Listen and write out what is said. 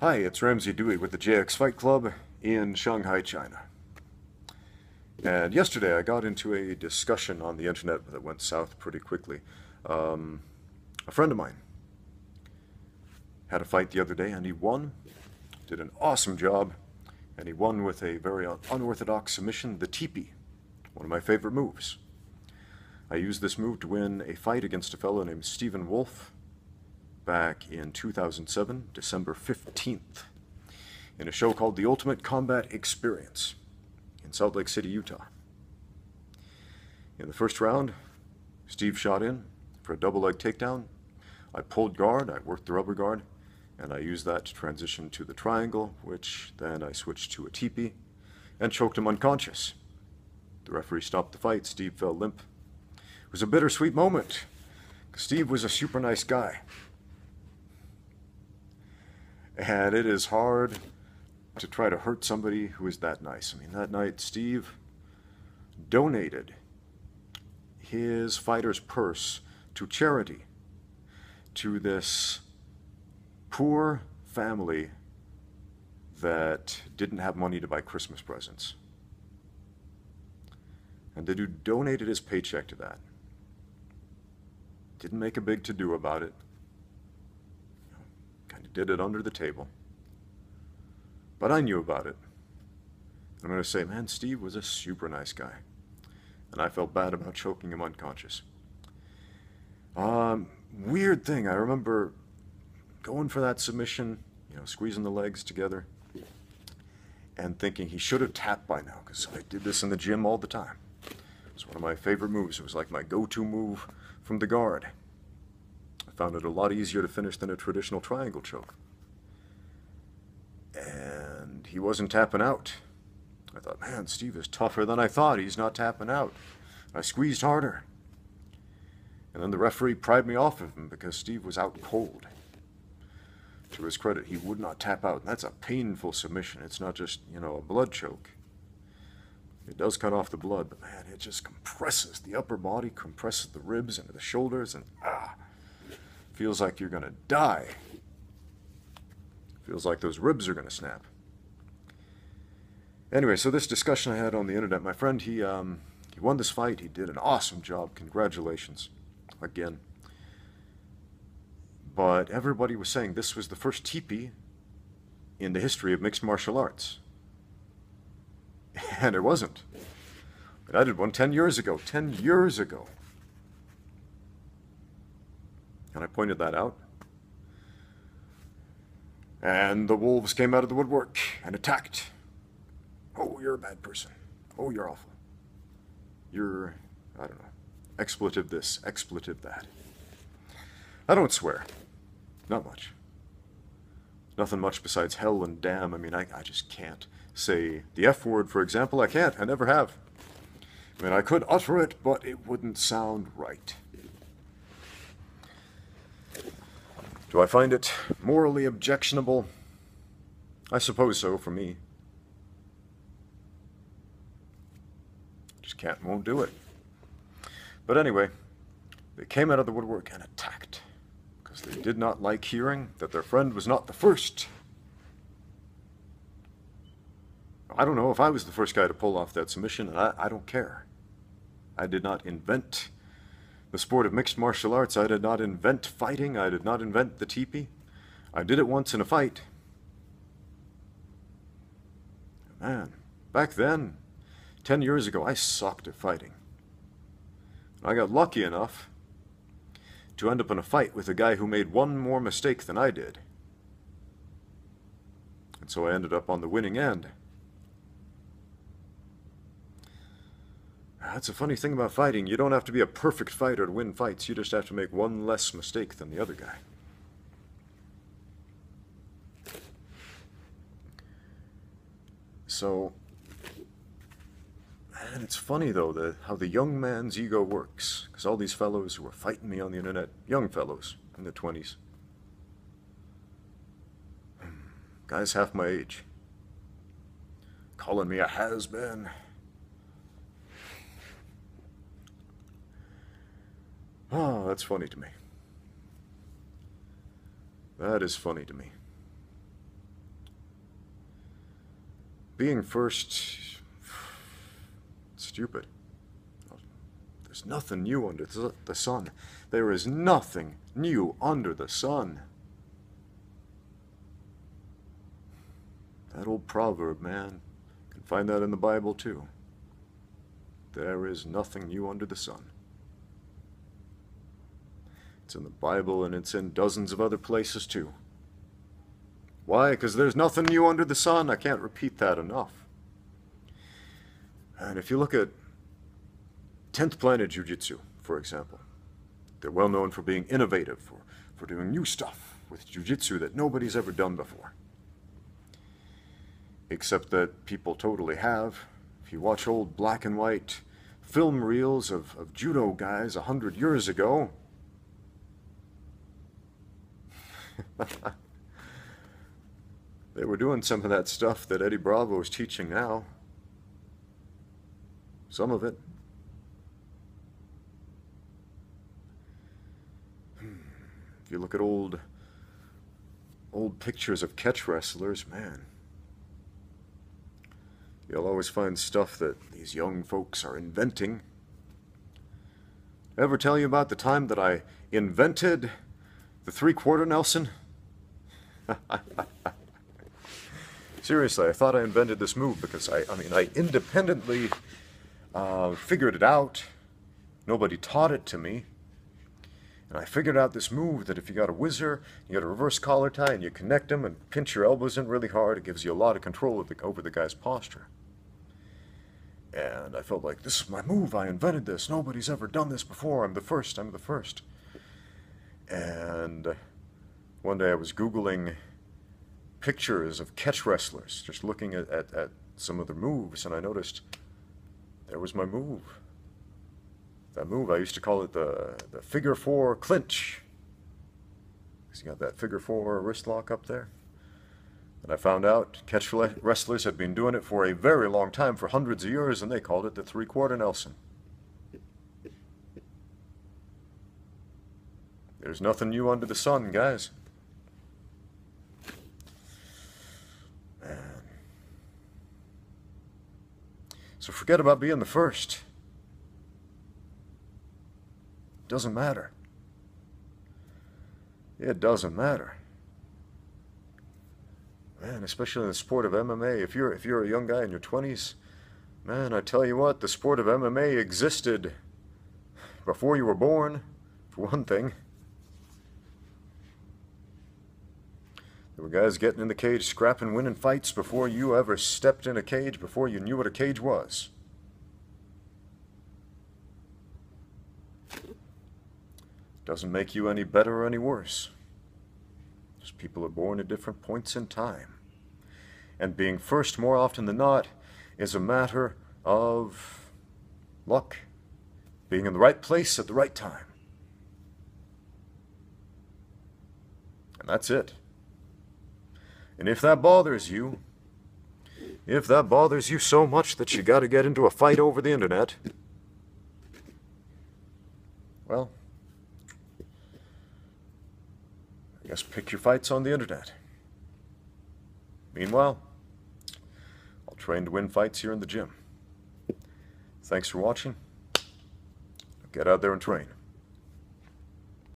Hi, it's Ramsey Dewey with the JX Fight Club in Shanghai, China. And yesterday I got into a discussion on the internet that went south pretty quickly. A friend of mine had a fight the other day and he won, did an awesome job, and he won with a very unorthodox submission, the tepee, one of my favorite moves. I used this move to win a fight against a fellow named Stephen Wolf back in 2007, December 15th, in a show called The Ultimate Combat Experience in Salt Lake City, Utah. In the first round, Steve shot in for a double leg takedown. I pulled guard, I worked the rubber guard, and I used that to transition to the triangle, which then I switched to a tepee and choked him unconscious. The referee stopped the fight. Steve fell limp. It was a bittersweet moment, because Steve was a super nice guy. And it is hard to try to hurt somebody who is that nice. I mean, that night, Steve donated his fighter's purse to charity, to this poor family that didn't have money to buy Christmas presents. And the dude donated his paycheck to that. Didn't make a big to-do about it. Kind of did it under the table. But I knew about it. I'm going to say, man, Steve was a super nice guy. And I felt bad about choking him unconscious. Weird thing, I remember going for that submission, squeezing the legs together, and thinking he should have tapped by now, because I did this in the gym all the time. It was one of my favorite moves. It was like my go-to move from the guard. I found it a lot easier to finish than a traditional triangle choke. And he wasn't tapping out. I thought, man, Steve is tougher than I thought. He's not tapping out. I squeezed harder. And then the referee pried me off of him because Steve was out cold. To his credit, he would not tap out. And that's a painful submission. It's not just, a blood choke. It does cut off the blood, but man, it just compresses the upper body, compresses the ribs into the shoulders, and feels like you're gonna die. Feels like those ribs are gonna snap. Anyway, so this discussion I had on the internet, my friend, he won this fight. He did an awesome job. Congratulations, again. But everybody was saying this was the first teepee in the history of mixed martial arts. And it wasn't. But I did one 10 years ago. 10 years ago. And I pointed that out. And the wolves came out of the woodwork and attacked. Oh, you're a bad person. Oh, you're awful. You're, I don't know, expletive this, expletive that. I don't swear. Not much. Nothing much besides hell and damn. I mean, I just can't say the F word, for example. I can't. I never have. I mean, I could utter it, but it wouldn't sound right. Do I find it morally objectionable? I suppose so, for me. Just can't, won't do it. But anyway, they came out of the woodwork and attacked, because they did not like hearing that their friend was not the first. I don't know if I was the first guy to pull off that submission, and I don't care. I did not invent the sport of mixed martial arts. I did not invent fighting. I did not invent the tepee. I did it once in a fight. Man, back then, 10 years ago, I sucked at fighting. I got lucky enough to end up in a fight with a guy who made one more mistake than I did. And so I ended up on the winning end. That's a funny thing about fighting. You don't have to be a perfect fighter to win fights. You just have to make one less mistake than the other guy. So, man, it's funny though how the young man's ego works. Because all these fellows who were fighting me on the internet, young fellows in their 20s, guys half my age, calling me a has-been. Oh, that's funny to me. That is funny to me. being first, stupid. There's nothing new under the sun. There is nothing new under the sun. That old proverb, man. You can find that in the Bible too. There is nothing new under the sun. It's in the Bible and it's in dozens of other places too. Why? Because there's nothing new under the sun. I can't repeat that enough. And if you look at 10th Planet Jiu-Jitsu, for example, they're well known for being innovative, for doing new stuff with Jiu-Jitsu that nobody's ever done before. Except that people totally have. If you watch old black and white film reels of judo guys 100 years ago, they were doing some of that stuff that Eddie Bravo is teaching now. Some of it. If you look at old pictures of catch wrestlers, man, you'll always find stuff that these young folks are inventing. Ever tell you about the time that I invented the three-quarter Nelson? Seriously, I thought I invented this move because I independently figured it out. Nobody taught it to me. And I figured out this move that if you got a whizzer, you got a reverse collar tie, and you connect them and pinch your elbows in really hard, it gives you a lot of control over the guy's posture. And I felt like, this is my move, I invented this, nobody's ever done this before, I'm the first. And one day I was Googling pictures of catch wrestlers, just looking at some of their moves, and I noticed there was my move. That move, I used to call it the figure four clinch. Because you got that figure four wrist lock up there. And I found out catch wrestlers had been doing it for a very long time, for hundreds of years, and they called it the three-quarter Nelson. There's nothing new under the sun, guys. Man. So forget about being the first. Doesn't matter. It doesn't matter. Man, especially in the sport of MMA, if you're a young guy in your 20s, man, I tell you what, the sport of MMA existed before you were born, for one thing. There were guys getting in the cage, scrapping, winning fights before you ever stepped in a cage, before you knew what a cage was. Doesn't make you any better or any worse. Just people are born at different points in time. And being first, more often than not, is a matter of luck. Being in the right place at the right time. And that's it. And if that bothers you so much that you got to get into a fight over the internet, well, I guess pick your fights on the internet. Meanwhile, I'll train to win fights here in the gym. Thanks for watching. Get out there and train.